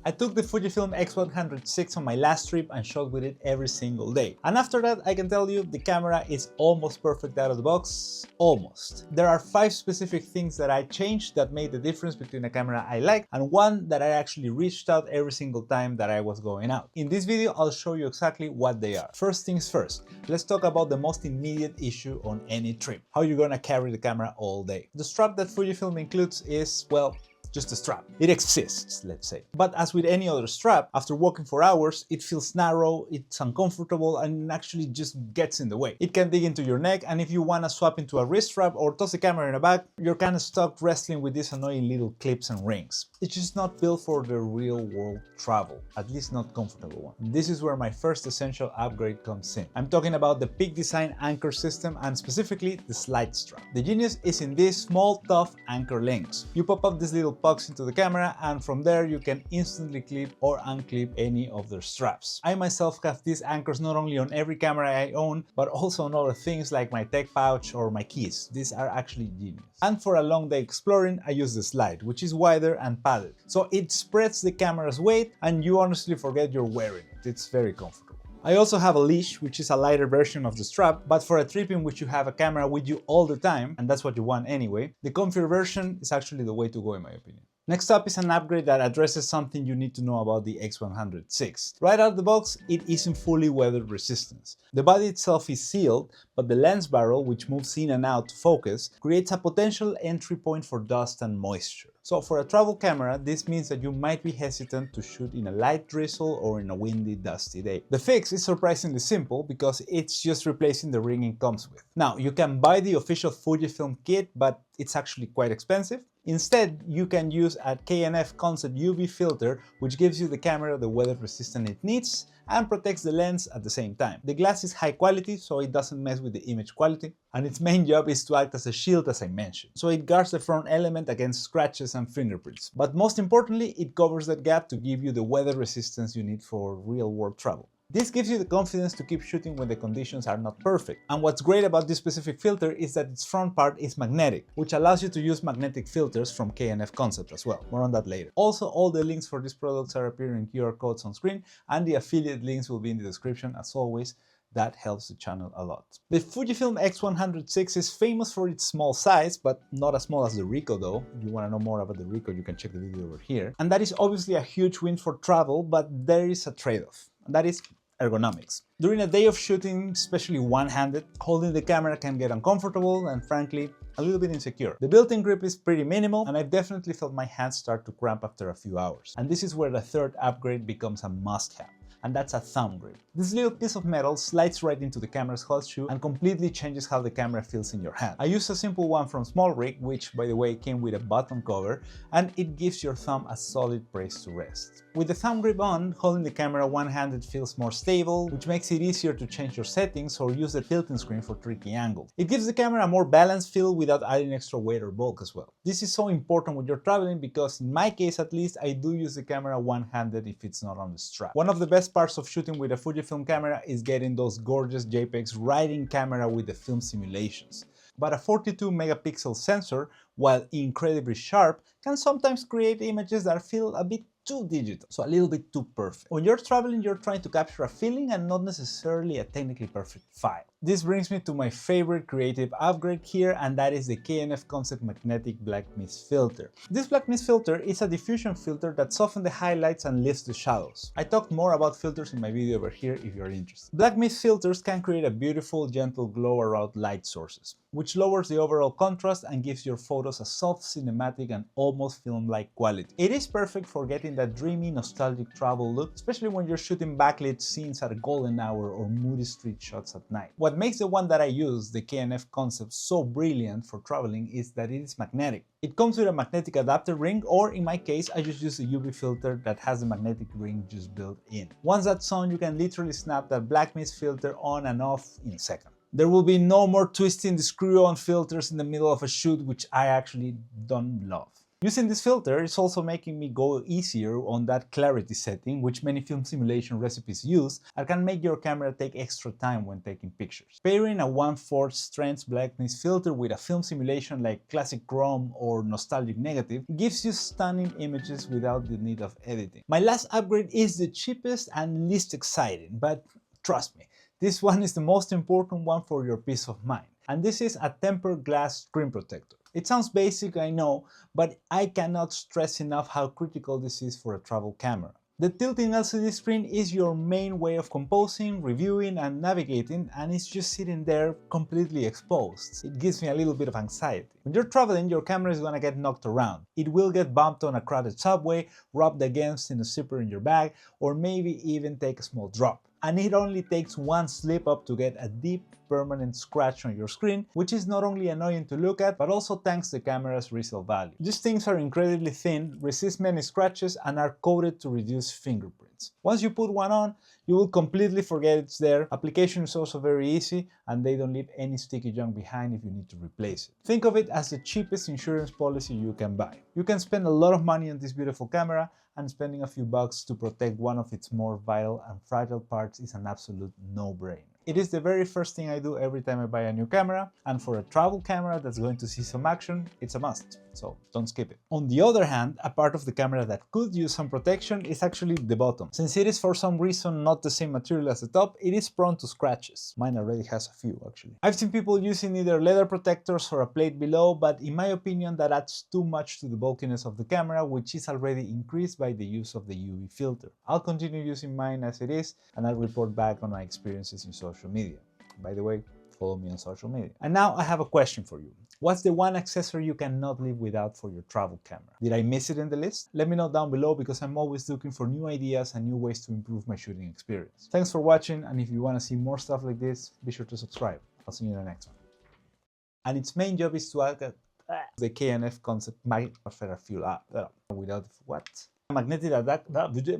I took the Fujifilm X100 VI on my last trip and shot with it every single day. And after that, I can tell you the camera is almost perfect out of the box. Almost. There are 5 specific things that I changed that made the difference between a camera I like and one that I actually reached out every single time that I was going out. In this video, I'll show you exactly what they are. First things first, let's talk about the most immediate issue on any trip: how you're gonna carry the camera all day. The strap that Fujifilm includes is, well, just a strap. It exists, let's say. But as with any other strap, after walking for hours, it feels narrow, it's uncomfortable, and actually just gets in the way. It can dig into your neck, and if you want to swap into a wrist strap or toss the camera in a bag, you're kind of stuck wrestling with these annoying little clips and rings. It's just not built for the real world travel, at least not comfortable one. This is where my first essential upgrade comes in. I'm talking about the Peak Design anchor system and specifically the slide strap. The genius is in these small, tough anchor links. You pop up this little pucks into the camera, and from there you can instantly clip or unclip any of their straps. I myself have these anchors not only on every camera I own, but also on other things like my tech pouch or my keys. These are actually genius. And for a long day exploring, I use the slide, which is wider and padded. So it spreads the camera's weight and you honestly forget you're wearing it. It's very comfortable. I also have a leash, which is a lighter version of the strap, but for a trip in which you have a camera with you all the time, and that's what you want anyway, the comfier version is actually the way to go in my opinion. Next up is an upgrade that addresses something you need to know about the X100 VI. Right out of the box, it isn't fully weather resistant. The body itself is sealed, but the lens barrel, which moves in and out to focus, creates a potential entry point for dust and moisture. So for a travel camera, this means that you might be hesitant to shoot in a light drizzle or in a windy, dusty day. The fix is surprisingly simple because it's just replacing the ring it comes with. Now, you can buy the official Fujifilm kit, but it's actually quite expensive. Instead, you can use a K&F Concept UV filter, which gives you the camera the weather resistance it needs and protects the lens at the same time. The glass is high quality, so it doesn't mess with the image quality, and its main job is to act as a shield, as I mentioned. So it guards the front element against scratches and fingerprints. But most importantly, it covers that gap to give you the weather resistance you need for real-world travel. This gives you the confidence to keep shooting when the conditions are not perfect. And what's great about this specific filter is that its front part is magnetic, which allows you to use magnetic filters from K&F Concept as well. More on that later. Also, all the links for these products are appearing in QR codes on screen, and the affiliate links will be in the description as always. That helps the channel a lot. The Fujifilm X100 VI is famous for its small size, but not as small as the Ricoh though. If you want to know more about the Ricoh, you can check the video over here. And that is obviously a huge win for travel, but there is a trade-off, and that is ergonomics. During a day of shooting, especially one-handed, holding the camera can get uncomfortable and frankly, a little bit insecure. The built-in grip is pretty minimal, and I've definitely felt my hands start to cramp after a few hours. And this is where the third upgrade becomes a must-have, and that's a thumb grip. This little piece of metal slides right into the camera's hot shoe and completely changes how the camera feels in your hand. I used a simple one from Small Rig, which by the way came with a button cover, and it gives your thumb a solid place to rest. With the thumb grip on, holding the camera one-handed feels more stable, which makes it easier to change your settings or use the tilting screen for tricky angles. It gives the camera a more balanced feel without adding extra weight or bulk as well. This is so important when you're traveling because in my case at least, I do use the camera one-handed if it's not on the strap. One of the best parts of shooting with a Fujifilm camera is getting those gorgeous JPEGs right in camera with the film simulations. But a 42 megapixel sensor, while incredibly sharp, can sometimes create images that feel a bit too digital, so a little bit too perfect. When you're traveling, you're trying to capture a feeling and not necessarily a technically perfect file. This brings me to my favorite creative upgrade here, and that is the K&F Concept Magnetic Black Mist Filter. This black mist filter is a diffusion filter that softens the highlights and lifts the shadows. I talked more about filters in my video over here if you're interested. Black mist filters can create a beautiful, gentle glow around light sources, which lowers the overall contrast and gives your photos a soft, cinematic, and almost film-like quality. It is perfect for getting that dreamy, nostalgic travel look, especially when you're shooting backlit scenes at a golden hour or moody street shots at night. What makes the one that I use, the K&F Concept, so brilliant for traveling is that it is magnetic. It comes with a magnetic adapter ring, or in my case, I just use a UV filter that has the magnetic ring just built in. Once that's on, you can literally snap that black mist filter on and off in a second. There will be no more twisting the screw-on filters in the middle of a shoot, which I actually don't love. Using this filter is also making me go easier on that clarity setting which many film simulation recipes use and can make your camera take extra time when taking pictures. Pairing a 1/4 strength blackness filter with a film simulation like classic chrome or nostalgic negative gives you stunning images without the need of editing. My last upgrade is the cheapest and least exciting, but trust me, this one is the most important one for your peace of mind. And this is a tempered glass screen protector. It sounds basic, I know, but I cannot stress enough how critical this is for a travel camera. The tilting LCD screen is your main way of composing, reviewing, and navigating, and it's just sitting there completely exposed. It gives me a little bit of anxiety. When you're traveling, your camera is gonna get knocked around. It will get bumped on a crowded subway, rubbed against in a zipper in your bag, or maybe even take a small drop. And it only takes one slip up to get a deep, permanent scratch on your screen, which is not only annoying to look at, but also thanks to the camera's resale value. These things are incredibly thin, resist many scratches, and are coated to reduce fingerprints. Once you put one on, you will completely forget it's there. Application is also very easy, and they don't leave any sticky junk behind if you need to replace it. Think of it as the cheapest insurance policy you can buy. You can spend a lot of money on this beautiful camera, and spending a few bucks to protect one of its more vital and fragile parts is an absolute no-brainer. It is the very first thing I do every time I buy a new camera, and for a travel camera that's going to see some action, it's a must, so don't skip it. On the other hand, a part of the camera that could use some protection is actually the bottom. Since it is for some reason not the same material as the top, it is prone to scratches. Mine already has a few actually. I've seen people using either leather protectors or a plate below, but in my opinion that adds too much to the bulkiness of the camera, which is already increased by the use of the UV filter. I'll continue using mine as it is, and I'll report back on my experiences in social media. By the way, follow me on social media. And now I have a question for you. What's the one accessory you cannot live without for your travel camera? Did I miss it in the list? Let me know down below because I'm always looking for new ideas and new ways to improve my shooting experience. Thanks for watching, and if you want to see more stuff like this, be sure to subscribe. I'll see you in the next one. And its main job is to add the KNF concept might offer a fuel up without what? Magnetic attack.